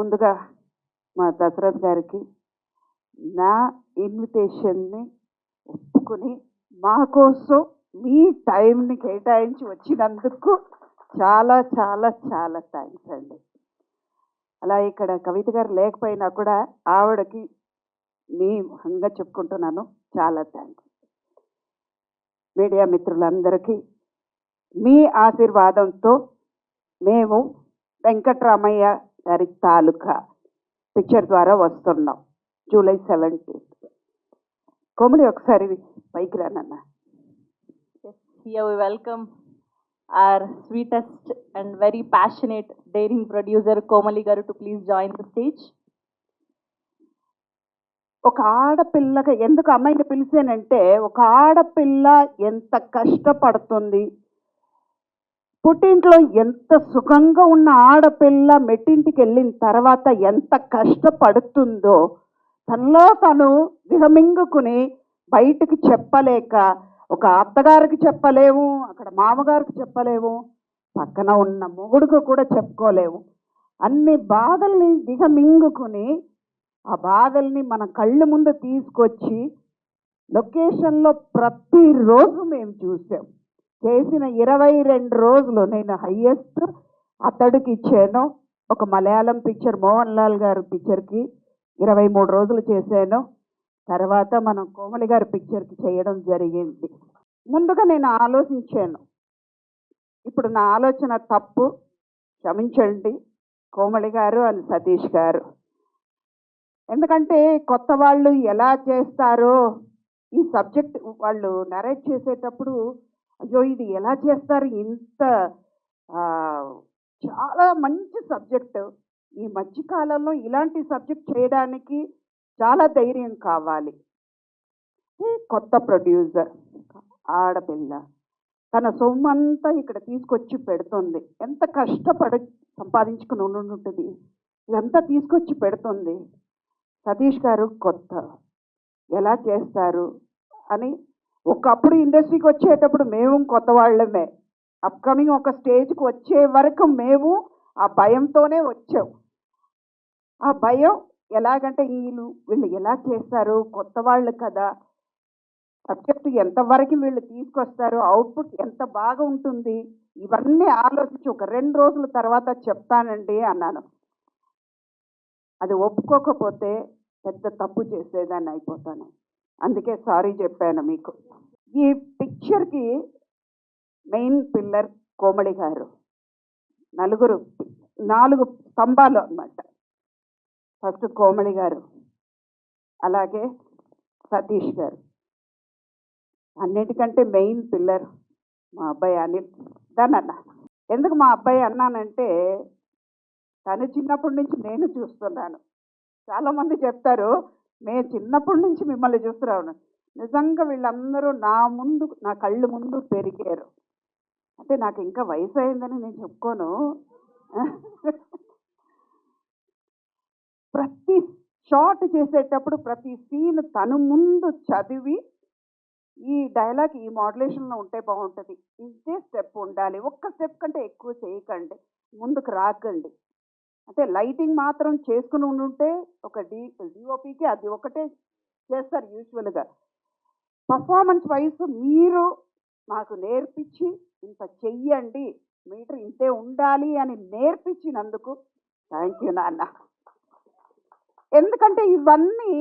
ముందుగా మా దశరథ్ గారికి నా ఇన్విటేషన్ని ఒప్పుకొని మా కోసం మీ టైంని కేటాయించి వచ్చినందుకు చాలా చాలా చాలా థ్యాంక్స్ అండి. అలా ఇక్కడ కవిత గారు లేకపోయినా కూడా ఆవిడకి మీ హంగా చెప్పుకుంటున్నాను, చాలా థ్యాంక్స్. మీడియా మిత్రులందరికీ మీ ఆశీర్వాదంతో మేము వెంకట్రామయ్య గారి తాలూకా పిక్చర్ ద్వారా వస్తున్నాం జూలై 17. కోమలి ఒకసారి పైకి రానన్న. Here we welcome our sweetest and very passionate, daring producer Komali Garu to please join the stage. ఒక ఆడపిల్లగా ఎందుకు అమ్మాయిని పిలిచానంటే, ఒక ఆడపిల్ల ఎంత కష్టపడుతుంది, పుట్టింట్లో ఎంత సుఖంగా ఉన్న ఆడపిల్ల మెట్టింటికి వెళ్ళిన తర్వాత ఎంత కష్టపడుతుందో తనలో తను దిగమింగుకుని బయటికి చెప్పలేక, ఒక అత్తగారికి చెప్పలేము, అక్కడ మామగారికి చెప్పలేము, పక్కన ఉన్న మొగుడుకు కూడా చెప్పుకోలేము. అన్ని బాధల్ని దిగమింగుకుని ఆ బాధల్ని మన కళ్ళ ముందు తీసుకొచ్చి లొకేషన్లో ప్రతిరోజు మేము చూసాం. చేసిన 22 రోజులు నేను హయ్యెస్ట్ అతడికి ఇచ్చాను. ఒక మలయాళం పిక్చర్ మోహన్ లాల్ గారి పిక్చర్కి 23 రోజులు చేశాను. తర్వాత మనం కోమలి గారి పిక్చర్కి చేయడం జరిగింది. ముందుగా నేను ఆలోచించాను, ఇప్పుడు నా ఆలోచన తప్పు, క్షమించండి కోమలి గారు అని సతీష్ గారు. ఎందుకంటే కొత్త వాళ్ళు ఎలా చేస్తారో ఈ సబ్జెక్ట్ వాళ్ళు నరేట్ చేసేటప్పుడు, అయ్యో ఇది ఎలా చేస్తారు, ఇంత చాలా మంచి సబ్జెక్టు, ఈ మధ్యకాలంలో ఇలాంటి సబ్జెక్ట్ చేయడానికి చాలా ధైర్యం కావాలి. కొత్త ప్రొడ్యూసర్ ఆడపిల్ల తన సొమ్మంతా ఇక్కడ తీసుకొచ్చి పెడుతుంది, ఎంత కష్టపడి సంపాదించుకుని ఉంటుంది, ఇదంతా తీసుకొచ్చి పెడుతుంది. సతీష్ గారు కొత్త, ఎలా చేస్తారు అని ఒకప్పుడు ఇండస్ట్రీకి వచ్చేటప్పుడు మేము కొత్త వాళ్ళమే, అప్కమింగ్ ఒక స్టేజ్కి వచ్చే వరకు మేము ఆ భయంతోనే వచ్చాం. ఆ భయం ఎలాగంటే వీళ్ళు ఎలా చేస్తారు, కొత్త వాళ్ళు కదా, సబ్జెక్ట్ ఎంతవరకు వీళ్ళు తీసుకొస్తారు, అవుట్పుట్ ఎంత బాగా ఉంటుంది, ఇవన్నీ ఆలోచించి ఒక 2 రోజుల తర్వాత చెప్తానండి అన్నాను. అది ఒప్పుకోకపోతే పెద్ద తప్పు చేసేదాన్ని అయిపోతాను, అందుకే సారీ చెప్పాను మీకు. ఈ పిక్చర్కి మెయిన్ పిల్లర్ కోమలి గారు, 4 స్తంభాలు అన్నమాట. ఫస్ట్ కోమలి గారు, అలాగే సతీష్ గారు, అన్నిటికంటే మెయిన్ పిల్లర్ మా అబ్బాయి అనిల్. దాన్ని అన్న, ఎందుకు మా అబ్బాయి అన్నానంటే తను చిన్నప్పటి నుంచి నేను చూస్తున్నాను. చాలామంది చెప్తారు మేము చిన్నప్పటి నుంచి మిమ్మల్ని చూస్తున్నాను. నిజంగా వీళ్ళందరూ నా కళ్ళు ముందు పెరిగారు. అంటే నాకు ఇంకా వయసు అయిందని నేను చెప్పుకోను. ప్రతి షాట్ చేసేటప్పుడు ప్రతి సీన్ తను ముందు చదివి, ఈ డైలాగ్ ఈ మోడ్యులేషన్లో ఉంటే బాగుంటుంది, ఇంతే స్టెప్ ఉండాలి, ఒక్క స్టెప్ కంటే ఎక్కువ చేయకండి, ముందుకు రాకండి, అంటే లైటింగ్ మాత్రం చేసుకుని ఉండుంటే ఒక డిఓపికి అది ఒకటే చేస్తారు యూజువల్గా. పర్ఫార్మెన్స్ వైజ్ మీరు నాకు నేర్పించి ఇంత చెయ్యండి, మీటర్ ఇంతే ఉండాలి అని నేర్పించినందుకు థ్యాంక్ యూ నాన్న. ఎందుకంటే ఇవన్నీ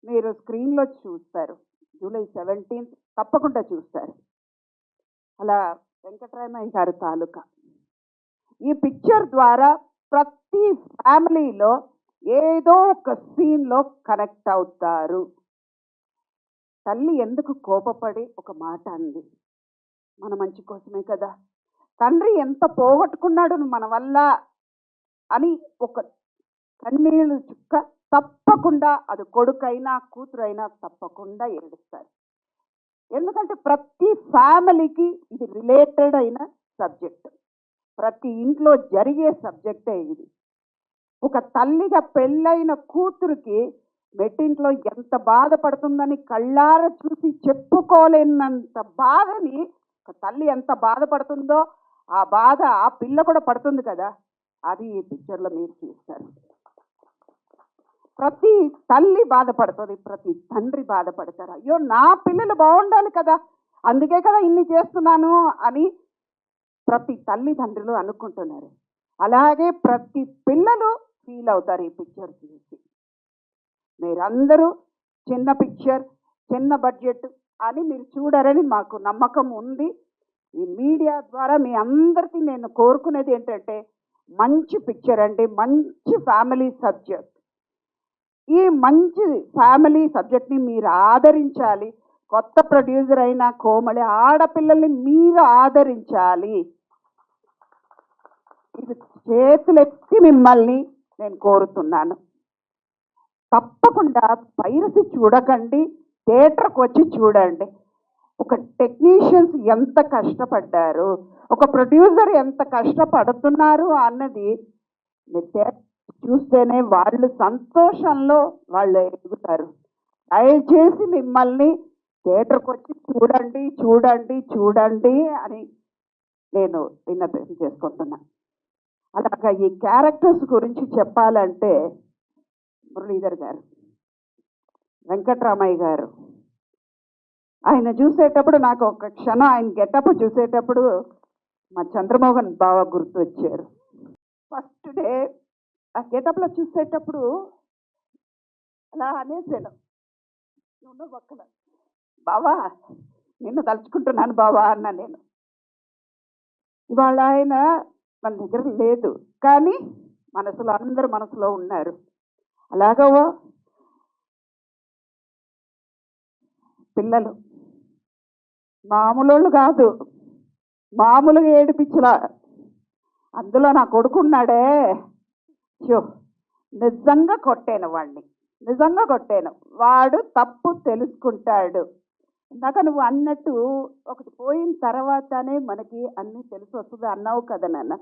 మీరు స్క్రీన్లో చూస్తారు, జూలై 17 తప్పకుండా చూస్తారు. అలా వెంకట్రామయ్య గారి తాలూకా ఈ పిక్చర్ ద్వారా ప్రతి ఫ్యామిలీలో ఏదో ఒక సీన్లో కనెక్ట్ అవుతారు. తల్లి ఎందుకు కోపపడి ఒక మాట అంది, మన మంచి కోసమే కదా. తండ్రి ఎంత పోగొట్టుకున్నాడు మన వల్ల అని ఒక కన్నీళ్ళు చుక్క తప్పకుండా, అది కొడుకైనా కూతురైనా తప్పకుండా ఏడుస్తారు. ఎందుకంటే ప్రతి ఫ్యామిలీకి ఇది రిలేటెడ్ అయిన సబ్జెక్ట్, ప్రతి ఇంట్లో జరిగే సబ్జెక్టే ఇది. ఒక తల్లిగా పెళ్ళైన కూతురికి మెట్టింట్లో ఎంత బాధపడుతుందని కళ్ళారా చూసి చెప్పుకోలేనంత బాధని ఒక తల్లి ఎంత బాధపడుతుందో ఆ బాధ ఆ పిల్ల కూడా పడుతుంది కదా. అది ఈ పిక్చర్లో మీరు చూస్తారు. ప్రతి తల్లి బాధపడుతుంది, ప్రతి తండ్రి బాధపడతారు. అయ్యో నా పిల్లలు బాగుండాలి కదా, అందుకే కదా ఇన్ని చేస్తున్నాను అని ప్రతి తల్లిదండ్రులు అనుకుంటున్నారు. అలాగే ప్రతి పిల్లలు ఫీల్ అవుతారు ఈ పిక్చర్ చూసి. మీరందరూ చిన్న పిక్చర్, చిన్న బడ్జెట్ అని మీరు చూడరని మాకు నమ్మకం ఉంది. ఈ మీడియా ద్వారా మీ అందరికీ నేను కోరుకునేది ఏంటంటే మంచి పిక్చర్ అండి, మంచి ఫ్యామిలీ సబ్జెక్ట్. ఈ మంచి ఫ్యామిలీ సబ్జెక్ట్ని మీరు ఆదరించాలి. కొత్త ప్రొడ్యూసర్ అయిన కోమలి ఆడపిల్లల్ని మీరు ఆదరించాలి. ఇది చేతులెత్తి మిమ్మల్ని నేను కోరుతున్నాను. తప్పకుండా పైరసీ చూడకండి, థియేటర్కి వచ్చి చూడండి. ఒక టెక్నీషియన్స్ ఎంత కష్టపడ్డారు, ఒక ప్రొడ్యూసర్ ఎంత కష్టపడుతున్నారు అన్నది మీరు చూస్తేనే వాళ్ళు సంతోషంలో వాళ్ళు ఎదుగుతారు. దయచేసి మిమ్మల్ని థియేటర్కి వచ్చి చూడండి చూడండి చూడండి అని నేను విన్నపం చేసుకుంటున్నాను. అలాగా ఈ క్యారెక్టర్స్ గురించి చెప్పాలంటే మురళీధర్ గారు, వెంకట్రామయ్య గారు, ఆయన చూసేటప్పుడు నాకు ఒక క్షణం ఆయన గెటప్ చూసేటప్పుడు మా చంద్రమోహన్ బావ గుర్తు వచ్చారు. ఫస్ట్ డే ఆ గెటప్లో చూసేటప్పుడు అలా అనేసాను, నువ్వు పక్కన బావా నిన్ను తలుచుకుంటున్నాను బావా అన్నా నేను. ఇవాళ ఆయన మన దగ్గర లేదు, కానీ మనసులో అందరు మనసులో ఉన్నారు. అలాగో పిల్లలు మామూలు కాదు, మామూలుగా ఏడిపించలా. అందులో నా కొడుకున్నాడే, నిజంగా కొట్టాను వాడిని, నిజంగా కొట్టాను. వాడు తప్పు తెలుసుకుంటాడు. ఇందాక నువ్వు అన్నట్టు ఒకటి పోయిన తర్వాతనే మనకి అన్నీ తెలిసి వస్తుంది అన్నావు కదా నాన్న.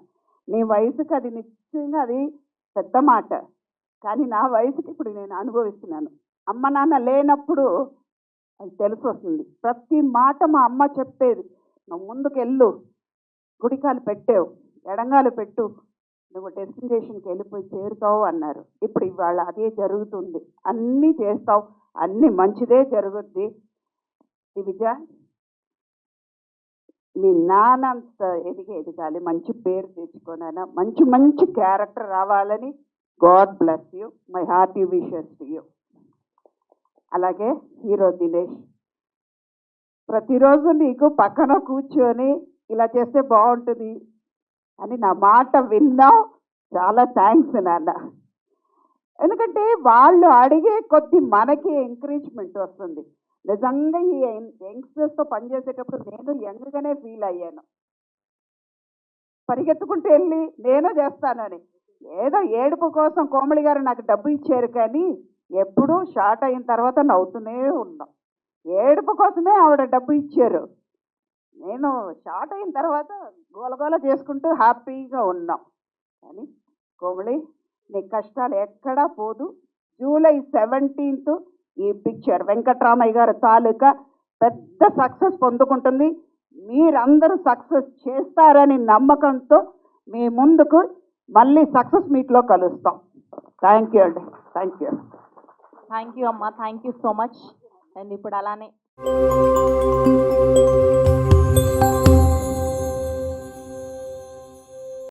నీ వయసుకి అది నిశ్చయంగా అది పెద్ద మాట, కానీ నా వయసుకి ఇప్పుడు నేను అనుభవిస్తున్నాను. అమ్మ నాన్న లేనప్పుడు అది తెలిసి వస్తుంది. ప్రతి మాట మా అమ్మ చెప్పేది, నువ్వు ముందుకు వెళ్ళు, గుడికాలు పెట్టావు, ఎడంగాలు పెట్టు, నువ్వు డెస్టినేషన్కి వెళ్ళిపోయి చేరుతావు అన్నారు. ఇప్పుడు ఇవాళ అదే జరుగుతుంది. అన్నీ చేస్తావు, అన్నీ మంచిదే జరుగుద్ది. విజయ మీ నాన్నంత ఎదగాలి, మంచి పేరు తెచ్చుకోనైనా మంచి మంచి క్యారెక్టర్ రావాలని God bless you, my hearty wishes to you. అలాగే హీరో దినేష్, ప్రతిరోజు నీకు పక్కన కూర్చొని ఇలా చేస్తే బాగుంటుంది అని నా మాట విన్నావు, చాలా థ్యాంక్స్ నాన్న. ఎందుకంటే వాళ్ళు అడిగే కొద్ది మనకి ఎంకరేజ్మెంట్ వస్తుంది. నిజంగా ఈ యంగ్స్టర్స్తో పనిచేసేటప్పుడు నేను యంగ్గానే ఫీల్ అయ్యాను. పరిగెత్తుకుంటూ వెళ్ళి నేను చేస్తానని, ఏదో ఏడుపు కోసం కోమలి గారు నాకు డబ్బు ఇచ్చారు, కానీ ఎప్పుడూ షార్ట్ అయిన తర్వాత నవ్వుతూనే ఉన్నాం. ఏడుపు కోసమే ఆవిడ డబ్బు ఇచ్చారు, నేను షార్ట్ అయిన తర్వాత గోలగోల చేసుకుంటూ హ్యాపీగా ఉన్నాం. కానీ కోమలి నీ కష్టాలు ఎక్కడా పోదు. జూలై 17th ఈ పిక్చర్ వెంకట్రామయ్య గారి తాలూకా పెద్ద సక్సెస్ పొందుకుంటుంది. మీరందరూ సక్సెస్ చేస్తారని నమ్మకంతో మీ ముందుకు మళ్ళీ సక్సెస్ మీట్లో కలుస్తాం. థ్యాంక్ యూ అండి, థ్యాంక్ యూ. థ్యాంక్ యూ అమ్మ, thank you so much. And ఇప్పుడు అలానే